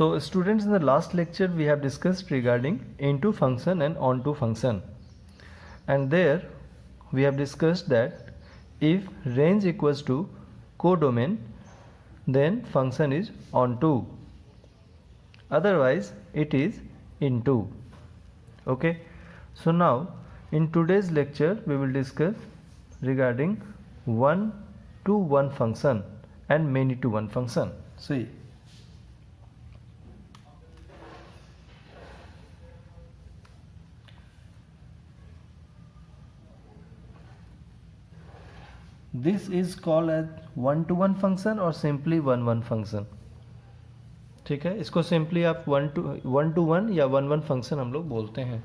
So students, in the last lecture we have discussed regarding into function and onto function, and there we have discussed that if range equals to codomain, then function is onto, otherwise it is into. Okay, so now in today's lecture we will discuss regarding one to one function and many to one function. See, this is called as one to one function और simply one one function. ठीक है, इसको simply आप one two one या one one function हम लोग बोलते हैं.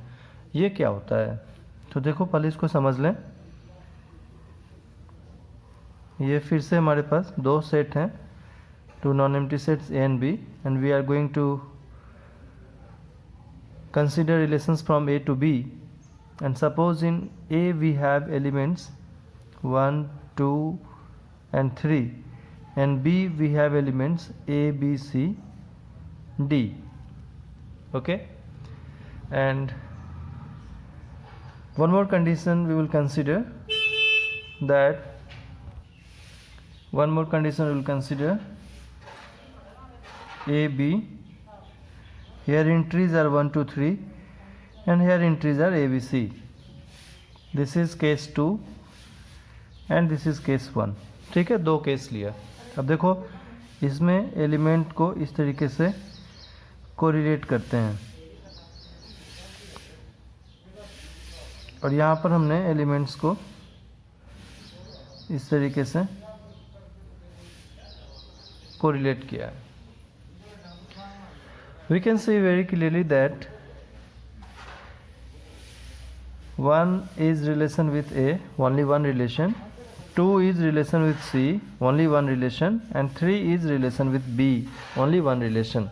ये क्या होता है, तो देखो पहले इसको समझ लें. ये फिर से हमारे पास दो सेट हैं, two non empty sets A and B, and we are going to consider relations from A to B. And suppose in A we have elements 1, 2 and 3, and B we have elements A, B, C, D. Okay, and one more condition we will consider, that A, B, here entries are 1, 2, 3 and here entries are A, B, C. This is case 2 and this is case 1. ठीक है, दो case लिया. अब देखो इसमें element को इस तरीके से कोरिलेट करते हैं, और यहाँ पर हमने एलिमेंट्स को इस तरीके से कोरिलेट किया है. We can see very clearly that 1 is relation with A, only one relation. 2 is relation with C, only one relation, and 3 is relation with B, only one relation.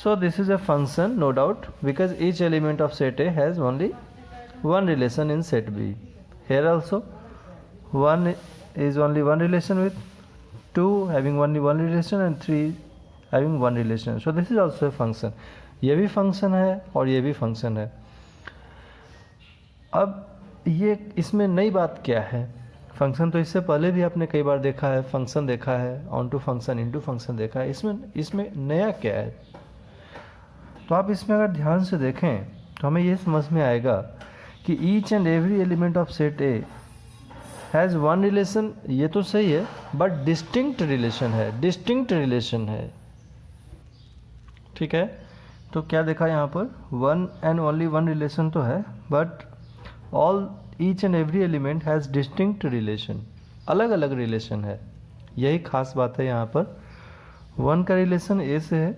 So this is a function, no doubt, because each element of set A has only one relation in set B. Here also 1 is only one relation with 2 having only one relation and 3 having one relation. So this is also a function. ये भी function है और ये भी function है. अब ये इसमें नई बात क्या है, फंक्शन तो इससे पहले भी आपने कई बार देखा है, फंक्शन देखा है, onto function, into function देखा है. इसमें नया क्या है, तो आप इसमें अगर ध्यान से देखें तो हमें ये समझ में आएगा कि each and every element of set A has one relation. ये तो सही है, बट डिस्टिंक्ट रिलेशन है. ठीक है, तो क्या देखा यहाँ पर, one and only one relation तो है, but each and every element has distinct relation, अलग अलग रिलेशन है. यही खास बात है यहाँ पर. 1 का रिलेशन A से है,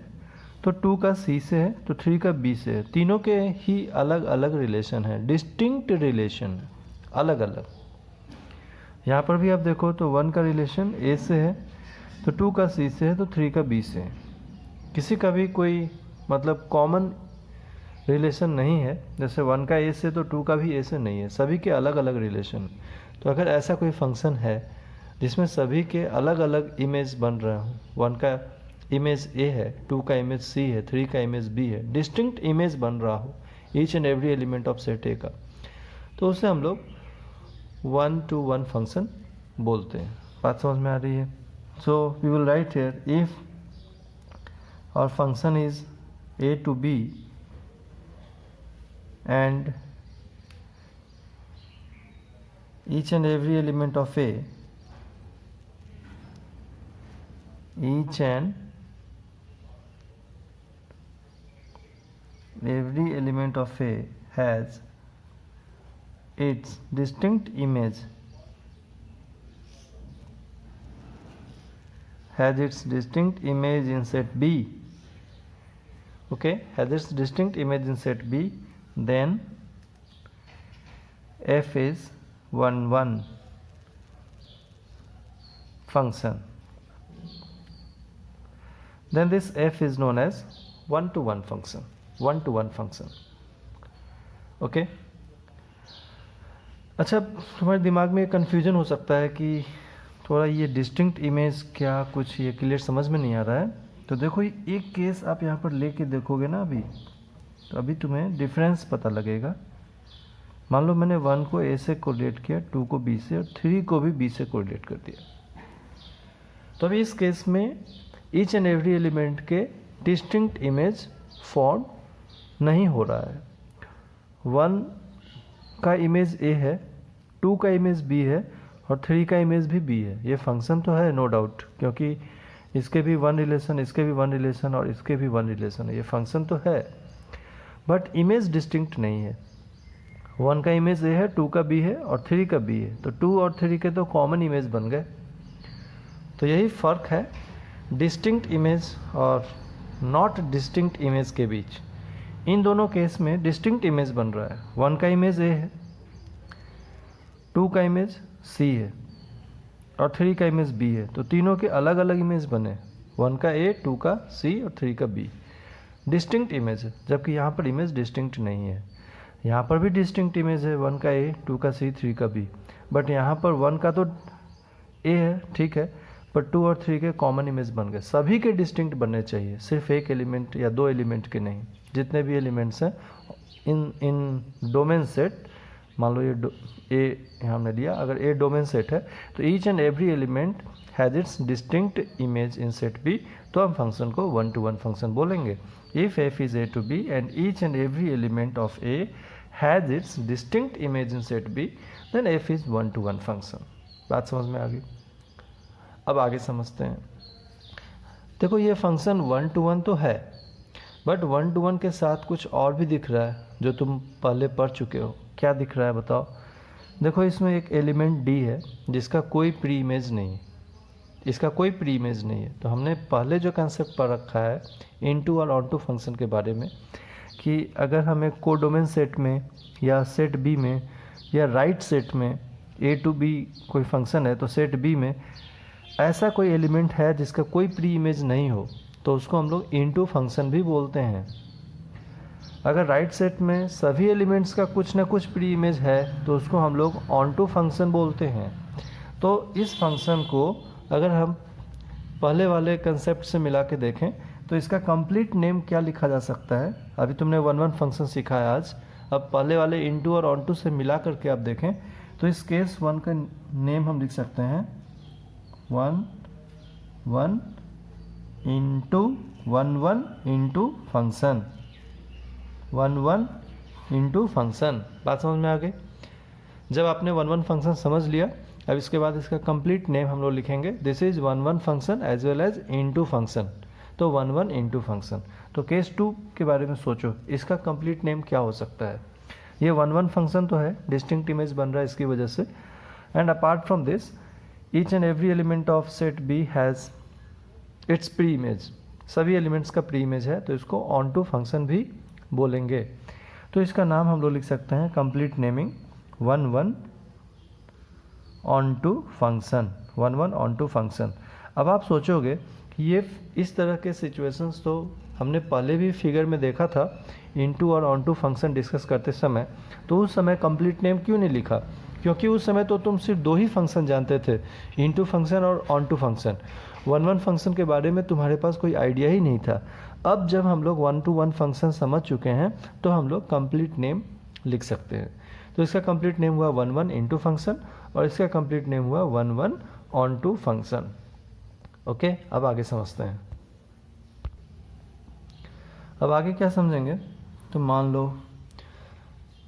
तो 2 का C से है, तो 3 का B से है. तीनों के ही अलग अलग रिलेशन है, डिस्टिंक्ट रिलेशन, अलग अलग. यहाँ पर भी आप देखो तो 1 का रिलेशन A से है, तो 2 का C से है, तो 3 का B से है. किसी का भी कोई मतलब कॉमन रिलेशन नहीं है. जैसे 1 का ए से तो 2 का भी ए से नहीं है, सभी के अलग अलग रिलेशन. तो अगर ऐसा कोई फंक्शन है जिसमें सभी के अलग अलग इमेज बन रहे हो, 1 का इमेज ए है, 2 का इमेज सी है, 3 का इमेज बी है, डिस्टिंक्ट इमेज बन रहा हो each and every element of set A का, तो उसे हम लोग 1 to 1 फंक्शन बोलते हैं. बात समझ में आ रही है. So we will write here, if our function is A to B and each and every element of A, each and every element of A has its distinct image, in set B. Okay, has its distinct image in set B, then f is 1 1 function. Then this f is known as 1 to 1 function. Okay, अच्छा, तुम्हारे दिमाग में confusion हो सकता है कि थोड़ा ये डिस्टिंक्ट इमेज क्या, कुछ ये क्लियर समझ में नहीं आ रहा है. तो देखो एक केस आप यहाँ पर लेके देखोगे ना अभी, तो अभी तुम्हें डिफरेंस पता लगेगा। मान लो मैंने 1 को ए से कोरिलेट किया, 2 को बी से और 3 को भी बी से कोरिलेट कर दिया। तो अभी इस केस में ईच एंड एवरी एलिमेंट के डिस्टिंक्ट इमेज फॉर्म नहीं हो रहा है। 1 का इमेज ए है, 2 का इमेज बी है और 3 का इमेज भी बी है। ये फंक्शन तो है नो डाउट, क्योंकि इसके भी 1 रिलेशन, इसके भी 1 रिलेशन और इसके भी 1 रिलेशन है। ये फंक्शन तो है, बट इमेज डिस्टिंक्ट नहीं है। 1 का इमेज ए है, 2 का बी है और 3 का बी है, तो 2 और 3 के तो कॉमन इमेज बन गए। तो यही फ़र्क है डिस्टिंक्ट इमेज और नॉट डिस्टिंक्ट इमेज के बीच। इन दोनों केस में डिस्टिंक्ट इमेज बन रहा है। 1 का इमेज ए है, 2 का इमेज सी है और 3 का इमेज बी है, तो तीनों के अलग अलग इमेज बने, 1 का ए, 2 का सी और 3 का बी। डिस्टिंक्ट इमेज है, जबकि यहाँ पर इमेज डिस्टिंक्ट नहीं है। यहाँ पर भी डिस्टिंक्ट इमेज है, 1 का ए, 2 का सी, 3 का बी, बट यहाँ पर 1 का तो ए है, ठीक है, पर 2 और 3 के कॉमन इमेज बन गए। सभी के डिस्टिंक्ट बनने चाहिए, सिर्फ एक एलिमेंट या 2 एलिमेंट के नहीं। जितने भी एलिमेंट्स हैं इन डोमेन सेट, मान लो ये ए हमने लिया, अगर ए डोमेन सेट है तो each and every element has its distinct image in set B, तो हम फंक्शन को 1 to 1 फंक्शन बोलेंगे। If F is A to B and each and every element of A has its distinct image in set B, then F is 1 to 1 function. बात समझ में आ गई? अब आगे समझते हैं। देखो ये फंक्शन 1 to 1 तो है, बट 1 to 1 के साथ कुछ और भी दिख रहा है जो तुम पहले पढ़ चुके हो। क्या दिख रहा है बताओ? देखो इसमें एक एलिमेंट डी है जिसका कोई प्री इमेज नहीं है, इसका कोई प्री इमेज नहीं है। तो हमने पहले जो कंसेप्ट पढ़ रखा है इनटू और ऑनटू फंक्शन के बारे में, कि अगर हमें कोडोमेन सेट में या सेट बी में या राइट सेट में ए टू बी कोई फंक्शन है, तो सेट बी में ऐसा कोई एलिमेंट है जिसका कोई प्री इमेज नहीं हो, तो उसको हम लोग इनटू फंक्शन भी बोलते हैं। अगर राइट सेट में सभी एलिमेंट्स का कुछ ना कुछ प्री इमेज है, तो उसको हम लोग ऑनटू फंक्शन बोलते हैं। तो इस फंक्शन को अगर हम पहले वाले कंसेप्ट से मिला के देखें तो इसका कंप्लीट नेम क्या लिखा जा सकता है? अभी तुमने 1 1 फंक्शन सीखा है आज, अब पहले वाले इनटू और ऑनटू से मिला करके आप देखें तो इस केस 1 का नेम हम लिख सकते हैं 1 1 into 1 1 into function, 1 1 into function. बात समझ में आ गई? जब आपने 1 1 फंक्शन समझ लिया, अब इसके बाद इसका कंप्लीट नेम हम लोग लिखेंगे, this is 1 1 function as well as into function. तो 1 1 इंटू फंक्शन। तो केस 2 के बारे में सोचो, इसका कंप्लीट नेम क्या हो सकता है? ये 1 1 फंक्शन तो है, डिस्टिंक्ट इमेज बन रहा है इसकी वजह से, and apart from this each and every element of set B has its pre image. सभी एलिमेंट्स का प्री इमेज है, तो इसको ऑन टू फंक्शन भी बोलेंगे। तो इसका नाम हम लोग लिख सकते हैं complete naming 1 1 onto function, 1 1 onto function. अब आप सोचोगे कि ये इस तरह के सिचुएशंस तो हमने पहले भी फिगर में देखा था इनटू और ऑन टू फंक्शन डिस्कस करते समय, तो उस समय कंप्लीट नेम क्यों नहीं लिखा? क्योंकि उस समय तो तुम सिर्फ 2 ही फंक्शन जानते थे, इनटू फंक्शन और ऑन टू फंक्शन। 1 1 फंक्शन के बारे में तुम्हारे पास कोई आइडिया ही नहीं था। अब जब हम लोग 1 to 1 फंक्शन समझ चुके हैं तो हम लोग कंप्लीट नेम लिख सकते हैं। तो इसका कंप्लीट नेम हुआ 1 1 इंटू फंक्शन और इसका कंप्लीट नेम हुआ 1 1 ऑन टू फंक्शन। ओके, अब आगे समझते हैं। अब आगे क्या समझेंगे? तो मान लो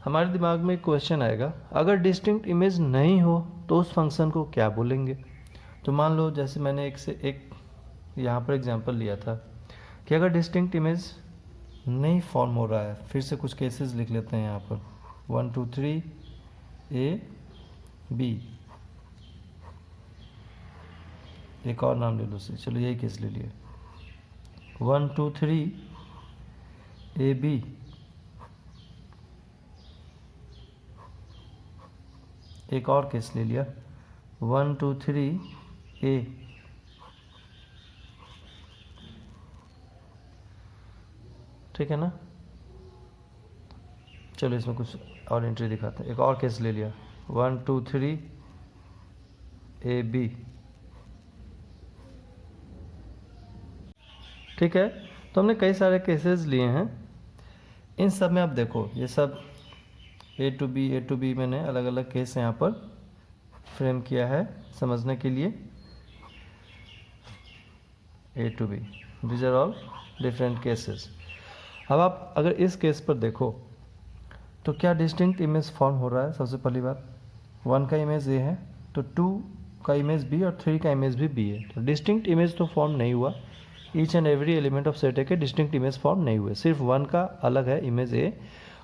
हमारे दिमाग में एक क्वेश्चन आएगा, अगर डिस्टिंक्ट इमेज नहीं हो तो उस फंक्शन को क्या बोलेंगे? तो मान लो जैसे मैंने एक से एक यहाँ पर एग्जांपल लिया था कि अगर डिस्टिंक्ट इमेज नहीं फॉर्म हो रहा है, फिर से कुछ केसेस लिख लेते हैं यहाँ पर 1 2 3 ए बी, एक और नाम ले लो से, चलो यही केस ले लिए 1 2 3 ए बी, एक और केस ले लिया 1 2 3 ए। ठीक है ना? चलो इसमें कुछ और एंट्री दिखाते हैं। एक और केस ले लिया 1 2 3 ए बी, ठीक है। तो हमने कई सारे केसेस लिए हैं, इन सब में आप देखो ये सब ए टू बी मैंने अलग अलग केस यहाँ पर फ्रेम किया है समझने के लिए। A to B, these are all different cases. अब आप अगर इस केस पर देखो तो क्या डिस्टिंक्ट इमेज फॉर्म हो रहा है। सबसे पहली बात 1 का इमेज ए है तो 2 का इमेज बी और 3 का इमेज भी बी है, तो डिस्टिंक्ट इमेज तो फॉर्म नहीं हुआ। Each and every element of set ए के डिस्टिंक्ट इमेज फॉर्म नहीं हुए, सिर्फ 1 का अलग है इमेज ए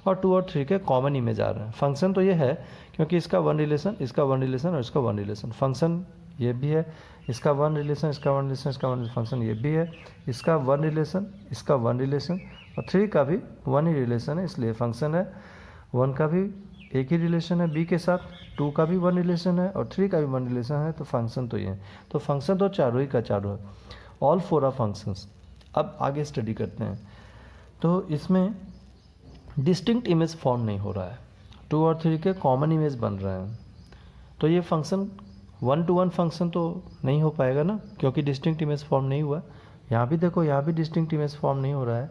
और 2 और 3 के कॉमन इमेज आ रहे हैं। फंक्शन तो ये है क्योंकि इसका 1 रिलेशन, इसका 1 रिलेशन और इसका 1 रिलेशन, फंक्शन ये भी है, इसका 1 रिलेशन, इसका 1 रिलेशन, इसका 1 फंक्शन ये भी है, इसका 1 रिलेशन, इसका 1 रिलेशन और 3 का भी 1 ही रिलेशन है, इसलिए फंक्शन है। 1 का भी एक ही रिलेशन है बी के साथ, 2 का भी 1 रिलेशन है और 3 का भी 1 रिलेशन है, तो फंक्शन तो ये है। तो फंक्शन तो चारों ही का चारों है, ऑल 4 आर फंक्शंस। अब आगे स्टडी करते हैं। तो इसमें डिस्टिंक्ट इमेज फॉर्म नहीं हो रहा है, 2 और 3 के कॉमन इमेज बन रहे हैं, तो ये फंक्शन 1 to 1 फंक्शन तो नहीं हो पाएगा ना, क्योंकि डिस्टिंक्ट इमेज फॉर्म नहीं हुआ। यहाँ भी देखो, यहाँ भी डिस्टिंक्ट इमेज फॉर्म नहीं हो रहा है,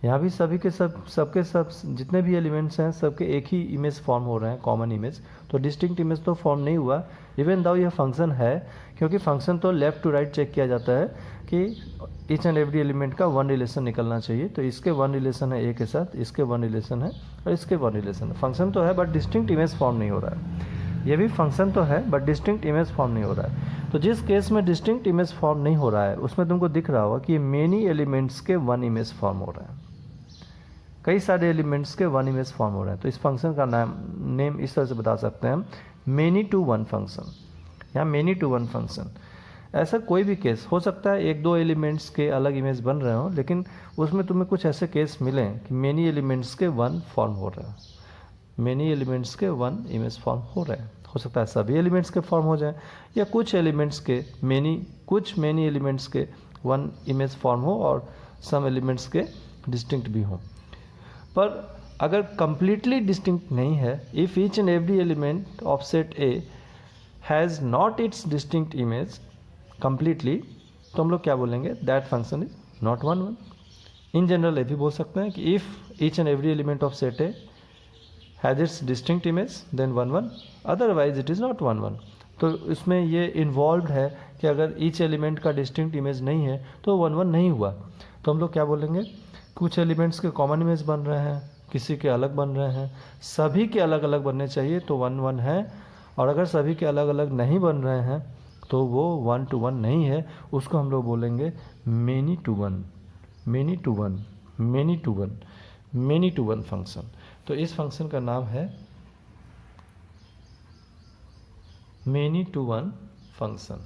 यहाँ भी सभी के सबके सब जितने भी एलिमेंट्स हैं सबके एक ही इमेज फॉर्म हो रहे हैं, कॉमन इमेज, तो डिस्टिंक्ट इमेज तो फॉर्म नहीं हुआ। इवन दाउ यह फंक्शन है, क्योंकि फंक्शन तो लेफ्ट टू राइट चेक किया जाता है कि ईच एंड एवरी एलिमेंट का 1 रिलेशन निकलना चाहिए, तो इसके 1 रिलेशन है ए के साथ, इसके 1 रिलेशन है और इसके 1 रिलेशन है। फंक्शन तो है बट डिस्टिंक्ट इमेज फॉर्म नहीं हो रहा है। ये भी फंक्शन तो है बट डिस्टिंक्ट इमेज फॉर्म नहीं हो रहा है। तो जिस केस में डिस्टिंक्ट इमेज फॉर्म नहीं हो रहा है उसमें तुमको दिख रहा होगा कि मेनी एलिमेंट्स के 1 इमेज फॉर्म हो रहा है, कई सारे एलिमेंट्स के 1 इमेज फॉर्म हो रहे हैं। तो इस फंक्शन का नेम इस तरह से बता सकते हैं हम, मेनी टू 1 फंक्शन या मेनी टू 1 फंक्शन। ऐसा कोई भी केस हो सकता है, 1-2 एलिमेंट्स के अलग इमेज बन रहे हो, लेकिन उसमें तुम्हें कुछ ऐसे केस मिले कि मेनी एलिमेंट्स के 1 फॉर्म हो रहे हैं, मेनी एलिमेंट्स के 1 इमेज फॉर्म हो रहे हैं। हो सकता है सभी एलिमेंट्स के फॉर्म हो जाए या कुछ एलिमेंट्स के कुछ मेनी एलिमेंट्स के 1 इमेज फॉर्म हो और सम एलिमेंट्स के डिस्टिंक्ट भी हो। पर अगर कंप्लीटली डिस्टिंक्ट नहीं है, if each and every element of set A has not its distinct image completely, तो हम लोग क्या बोलेंगे, that function is not 1 1। In general ये भी बोल सकते हैं कि if each and every element of set A has its distinct image then 1 1, otherwise it is not 1 1। तो इसमें ये इन्वॉल्व है कि अगर ईच एलिमेंट का डिस्टिंक्ट इमेज नहीं है तो 1 1 नहीं हुआ। तो हम लोग क्या बोलेंगे, कुछ एलिमेंट्स के कॉमन इमेज बन रहे हैं, किसी के अलग बन रहे हैं, सभी के अलग अलग बनने चाहिए तो 1 1 है, और अगर सभी के अलग अलग नहीं बन रहे हैं तो वो 1 to 1 नहीं है, उसको हम लोग बोलेंगे many to 1, many to 1, many to 1, many to 1 function. तो इस फंक्शन का नाम है मेनी टू 1 फंक्शन।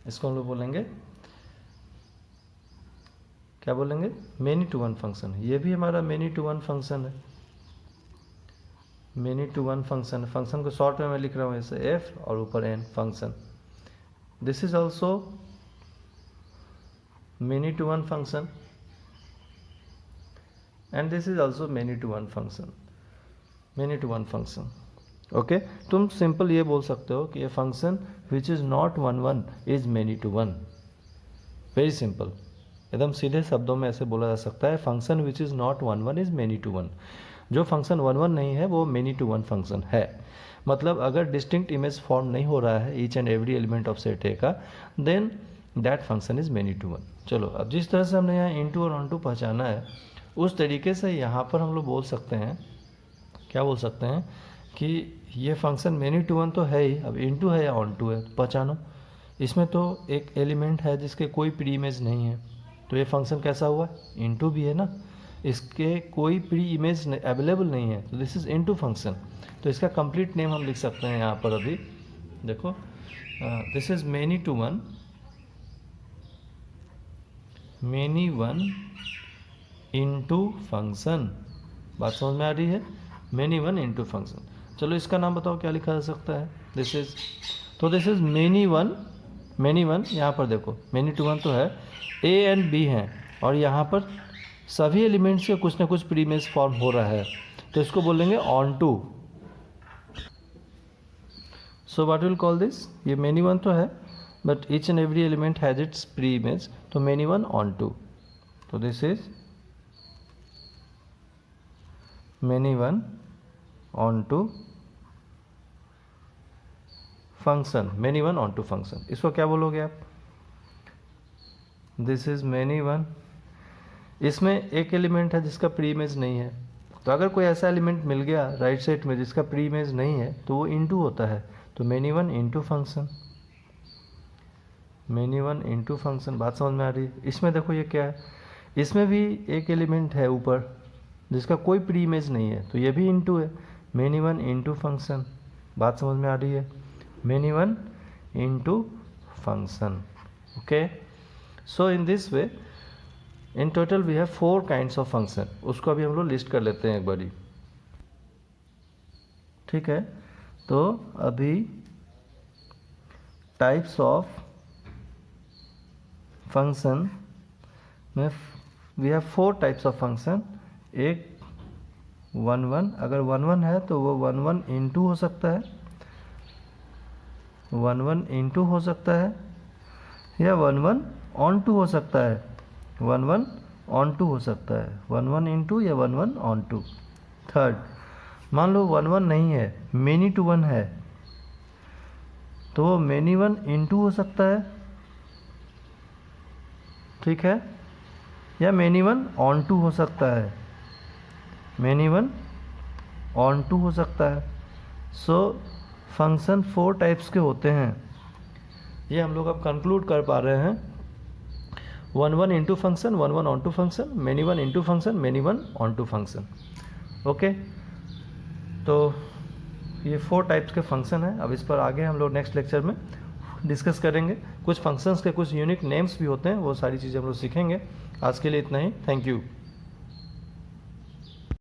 इसको हम लोग बोलेंगे, क्या बोलेंगे, मेनी टू 1 फंक्शन। ये भी हमारा मेनी टू 1 फंक्शन है, मेनी टू 1 फंक्शन। फंक्शन को शॉर्ट में मैं लिख रहा हूँ ऐसे एफ और ऊपर N function. This is also many to 1 function and this is also many to 1 function, many to 1 function. Okay, तुम सिंपल ये बोल सकते हो कि ये function which is not 1 1 is many to 1। Very simple, एकदम सीधे शब्दों में ऐसे बोला जा सकता है, function which is not 1 1 is many to 1। जो फंक्शन 1 1 नहीं है वो मेनी टू 1 फंक्शन है। मतलब अगर डिस्टिंक्ट इमेज फॉर्म नहीं हो रहा है each and every element of set A का, then that function is many to 1। चलो, अब जिस तरह से हमने यहाँ इनटू और ऑनटू पहचाना है उस तरीके से यहाँ पर हम लोग बोल सकते हैं, क्या बोल सकते हैं कि ये फंक्शन मेनी टू 1 तो है ही, अब इनटू है या ऑनटू है पहचानो। इसमें तो एक एलिमेंट है जिसके कोई प्री इमेज नहीं है, तो ये फंक्शन कैसा हुआ, इनटू भी है ना, इसके कोई प्री इमेज अवेलेबल नहीं है, तो दिस इज इनटू फंक्शन। तो इसका कंप्लीट नेम हम लिख सकते हैं यहाँ पर अभी देखो, this is many to 1, many 1 into function. बात समझ में आ रही है, मेनी 1 इनटू फंक्शन। चलो इसका नाम बताओ क्या लिखा जा सकता है, दिस इज, तो दिस इज मेनी 1 यहाँ पर देखो मेनी टू 1 तो है, ए एंड बी हैं और यहाँ पर सभी एलिमेंट्स के कुछ ना कुछ प्री इमेज फॉर्म हो रहा है, तो इसको बोलेंगे onto. So what will call this, ये मेनी 1 तो है but each and every element has its pre image, तो मेनी 1 ऑन टू। तो this is many one onto function, many one onto function. इसको क्या बोलोगे आप? This is many one. इसमें एक एलिमेंट है जिसका प्री इमेज नहीं है, तो अगर कोई ऐसा एलिमेंट मिल गया राइट साइड में जिसका प्री इमेज नहीं है तो वो इनटू होता है, तो many one into function, many one into function. बात समझ में आ रही है? इसमें देखो ये क्या है, इसमें भी एक एलिमेंट है ऊपर जिसका कोई प्री इमेज नहीं है, तो ये भी इनटू है, मेनी वन इनटू फंक्शन। बात समझ में आ रही है? Many one into function. Okay, so in this way in total we have 4 kinds of function. उसको अभी हम लोग लिस्ट कर लेते हैं एक बारी, ठीक है? तो अभी टाइप्स ऑफ फंक्शन में we have 4 types of function. एक 1 1, अगर 1 1 है तो वो 1 1 इंटू हो सकता है, 1 1 इंटू हो सकता है, या 1 1 ऑन टू हो सकता है, 1 1 ऑन टू हो सकता है, 1 1 इंटू या 1 1 ऑन टू। थर्ड, मान लो 1 1 नहीं है, मेनी टू 1 है, तो वो मेनी 1 इंटू हो सकता है, ठीक है, या मेनी 1 ऑन टू हो सकता है, मेनी 1 ऑन टू हो सकता है। सो फंक्शन 4 टाइप्स के होते हैं, ये हम लोग अब कंक्लूड कर पा रहे हैं। 1 1 into function, 1 1 onto function, many 1 into function, many 1 onto function. Okay, तो ये 4 टाइप्स के फंक्शन हैं। अब इस पर आगे हम लोग नेक्स्ट लेक्चर में डिस्कस करेंगे। कुछ फंक्शंस के कुछ यूनिक नेम्स भी होते हैं, वो सारी चीज़ें हम लोग सीखेंगे। आज के लिए इतना ही, थैंक यू।